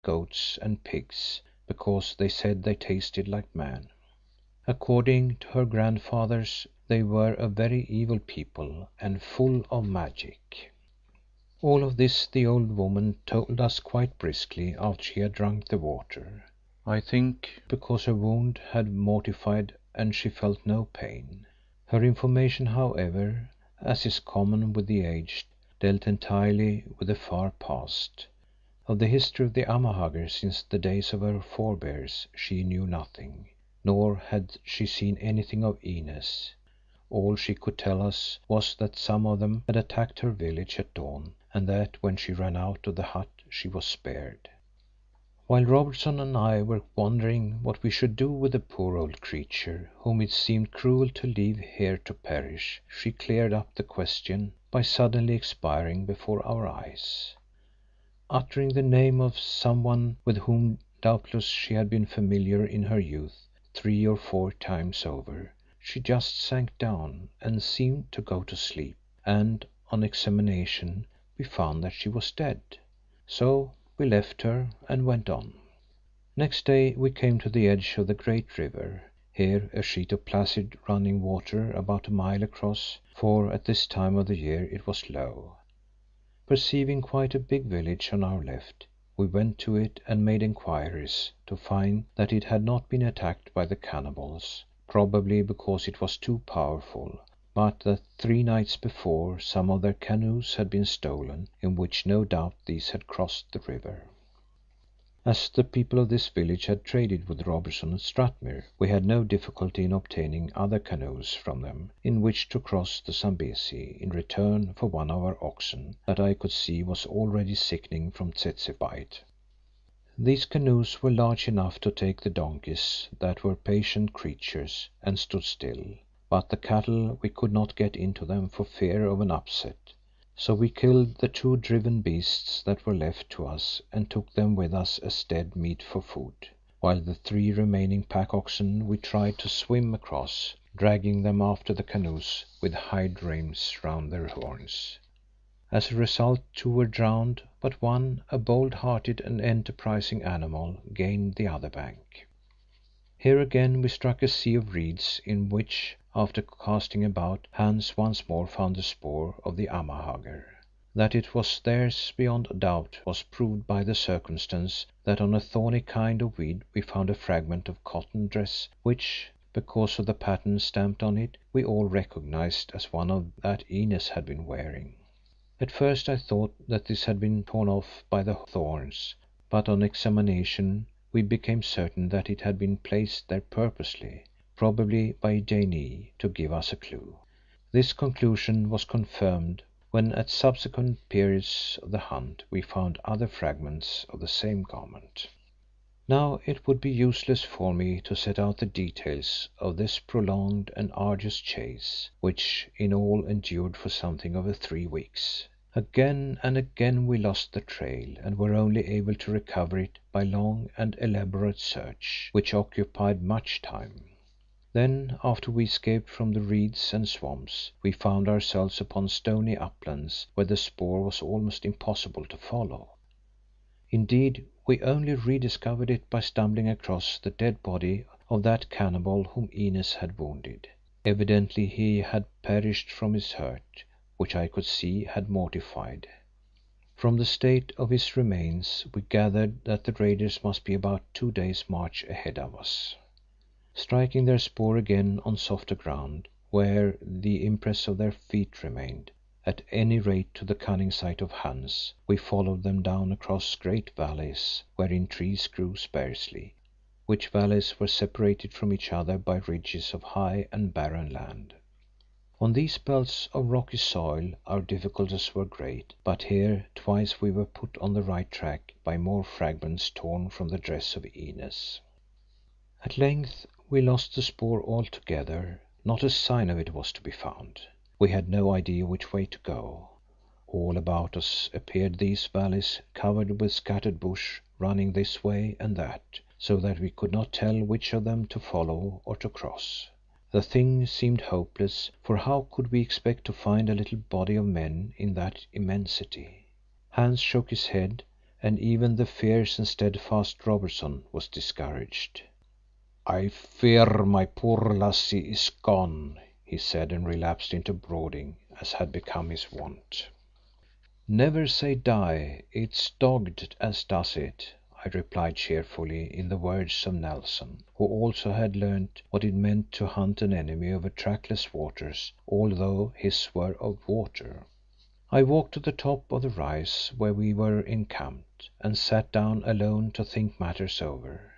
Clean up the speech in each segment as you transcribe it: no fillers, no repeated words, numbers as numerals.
goats and pigs, because they said they tasted like man. According to her grandfathers they were a very evil people and full of magic. All of this the old woman told us quite briskly after she had drunk the water. I think because her wound had mortified and she felt no pain. Her information, however, as is common with the aged, dealt entirely with the far past. Of the history of the Amahagger since the days of her forebears she knew nothing, nor had she seen anything of Inez. All she could tell us was that some of them had attacked her village at dawn and that when she ran out of the hut she was spared. While Robertson and I were wondering what we should do with the poor old creature whom it seemed cruel to leave here to perish, she cleared up the question by suddenly expiring before our eyes. Uttering the name of some one with whom doubtless she had been familiar in her youth 3 or 4 times over, she just sank down and seemed to go to sleep, and on examination we found that she was dead. So we left her and went on. Next day we came to the edge of the great river, here a sheet of placid running water about a mile across, for at this time of the year it was low. Perceiving quite a big village on our left, we went to it and made enquiries, to find that it had not been attacked by the cannibals, probably because it was too powerful, but that 3 nights before some of their canoes had been stolen, in which no doubt these had crossed the river. As the people of this village had traded with Robertson at Strathmuir, we had no difficulty in obtaining other canoes from them in which to cross the Zambesi in return for one of our oxen that I could see was already sickening from tsetse bite. These canoes were large enough to take the donkeys that were patient creatures and stood still, but the cattle we could not get into them for fear of an upset. So we killed the 2 driven beasts that were left to us and took them with us as dead meat for food, while the 3 remaining pack oxen we tried to swim across, dragging them after the canoes with hide rheims round their horns. As a result 2 were drowned, but one, a bold-hearted and enterprising animal, gained the other bank. Here again we struck a sea of reeds in which, after casting about, Hans once more found the spoor of the Amahagger. That it was theirs beyond doubt was proved by the circumstance that on a thorny kind of weed we found a fragment of cotton dress which, because of the pattern stamped on it, we all recognized as one of that Inez had been wearing. At first I thought that this had been torn off by the thorns, but on examination we became certain that it had been placed there purposely, probably by Janee, to give us a clue. This conclusion was confirmed when at subsequent periods of the hunt we found other fragments of the same garment. Now it would be useless for me to set out the details of this prolonged and arduous chase, which in all endured for something over 3 weeks. Again and again we lost the trail and were only able to recover it by long and elaborate search, which occupied much time. Then, after we escaped from the reeds and swamps, we found ourselves upon stony uplands where the spoor was almost impossible to follow. Indeed, we only rediscovered it by stumbling across the dead body of that cannibal whom Inez had wounded. Evidently he had perished from his hurt, which I could see had mortified. From the state of his remains we gathered that the raiders must be about 2 days' march ahead of us. Striking their spoor again on softer ground, where the impress of their feet remained, at any rate to the cunning sight of Hans, we followed them down across great valleys wherein trees grew sparsely, which valleys were separated from each other by ridges of high and barren land. On these belts of rocky soil our difficulties were great, but here twice we were put on the right track by more fragments torn from the dress of Inez. At length we lost the spoor altogether, not a sign of it was to be found. We had no idea which way to go. All about us appeared these valleys covered with scattered bush running this way and that, so that we could not tell which of them to follow or to cross. The thing seemed hopeless, for how could we expect to find a little body of men in that immensity? Hans shook his head and even the fierce and steadfast Robertson was discouraged. "I fear my poor lassie is gone," he said, and relapsed into brooding as had become his wont. "Never say die, it's dogged as does it," I replied cheerfully in the words of Nelson, who also had learned what it meant to hunt an enemy over trackless waters, although his were of water. I walked to the top of the rise where we were encamped, and sat down alone to think matters over.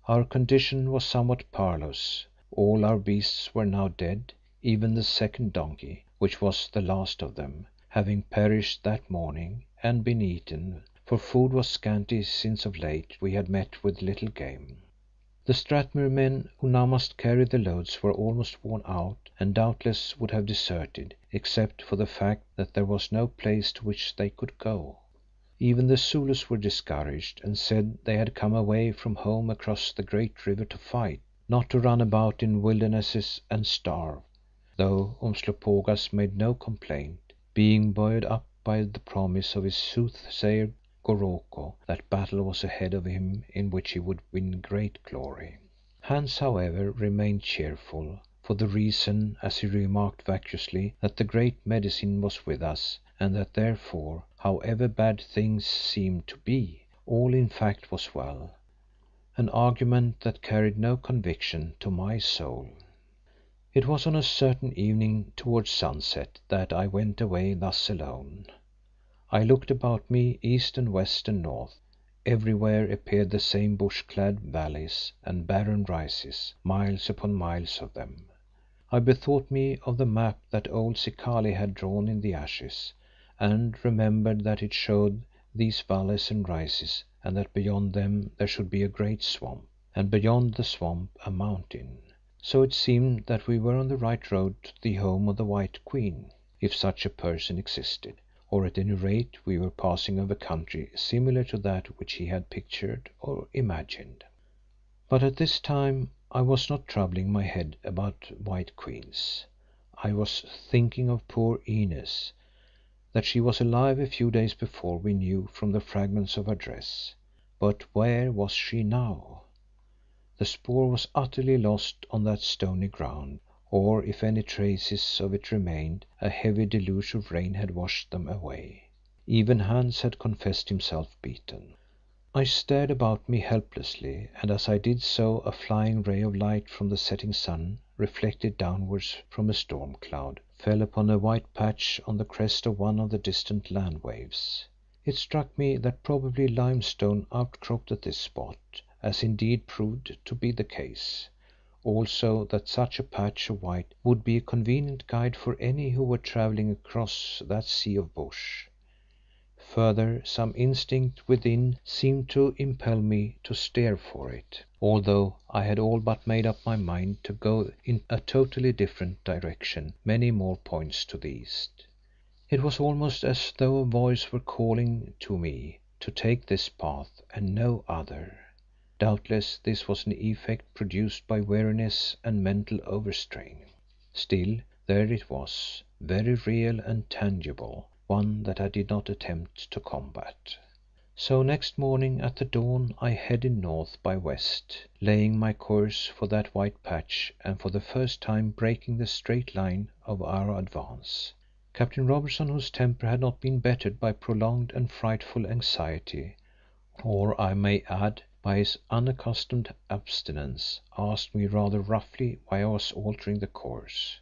Our condition was somewhat parlous. All our beasts were now dead, even the second donkey, which was the last of them, having perished that morning and been eaten, for food was scanty since of late we had met with little game. The Strathmuir men who now must carry the loads were almost worn out and doubtless would have deserted, except for the fact that there was no place to which they could go. Even the Zulus were discouraged and said they had come away from home across the great river to fight, not to run about in wildernesses and starve, though Umslopogaas made no complaint, being buoyed up by the promise of his soothsayer Goroko that battle was ahead of him in which he would win great glory. Hans, however, remained cheerful, for the reason, as he remarked vacuously, that the Great Medicine was with us and that therefore, however bad things seemed to be, all in fact was well, an argument that carried no conviction to my soul. It was on a certain evening towards sunset that I went away thus alone. I looked about me, east and west and north. Everywhere appeared the same bush clad valleys and barren rises, miles upon miles of them. I bethought me of the map that old Zikali had drawn in the ashes, and remembered that it showed these valleys and rises and that beyond them there should be a great swamp, and beyond the swamp a mountain. So it seemed that we were on the right road to the home of the White Queen, if such a person existed, or at any rate we were passing over country similar to that which he had pictured or imagined. But at this time I was not troubling my head about White Queens. I was thinking of poor Inez, that she was alive a few days before we knew from the fragments of her dress. But where was she now? The spoor was utterly lost on that stony ground, or if any traces of it remained, a heavy deluge of rain had washed them away. Even Hans had confessed himself beaten. I stared about me helplessly, and as I did so a flying ray of light from the setting sun, reflected downwards from a storm cloud, fell upon a white patch on the crest of one of the distant land waves. It struck me that probably limestone outcropped at this spot, as indeed proved to be the case. Also that such a patch of white would be a convenient guide for any who were travelling across that sea of bush. Further, some instinct within seemed to impel me to steer for it, although I had all but made up my mind to go in a totally different direction many more points to the east. It was almost as though a voice were calling to me to take this path and no other. Doubtless this was an effect produced by weariness and mental overstrain. Still, there it was, very real and tangible, one that I did not attempt to combat. So next morning at the dawn I headed north by west, laying my course for that white patch and for the first time breaking the straight line of our advance. Captain Robertson, whose temper had not been bettered by prolonged and frightful anxiety, or I may add, by his unaccustomed abstinence, asked me rather roughly why I was altering the course.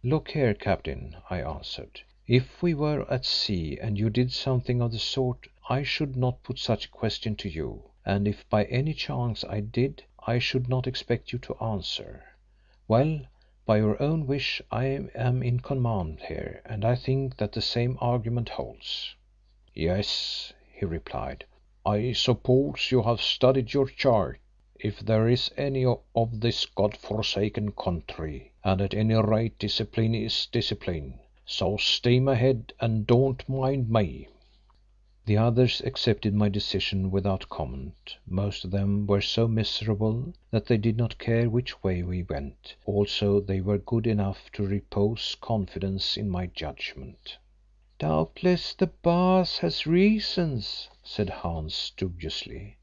"Look here, Captain," I answered, "if we were at sea and you did something of the sort, I should not put such a question to you, and if by any chance I did, I should not expect you to answer. Well, by your own wish I am in command here, and I think that the same argument holds." "Yes," he replied, "I suppose you have studied your chart, if there is any of this God forsaken country, and at any rate discipline is discipline. So steam ahead and don't mind me." The others accepted my decision without comment. Most of them were so miserable that they did not care which way we went, also they were good enough to repose confidence in my judgment. "Doubtless the Baas has reasons," said Hans dubiously.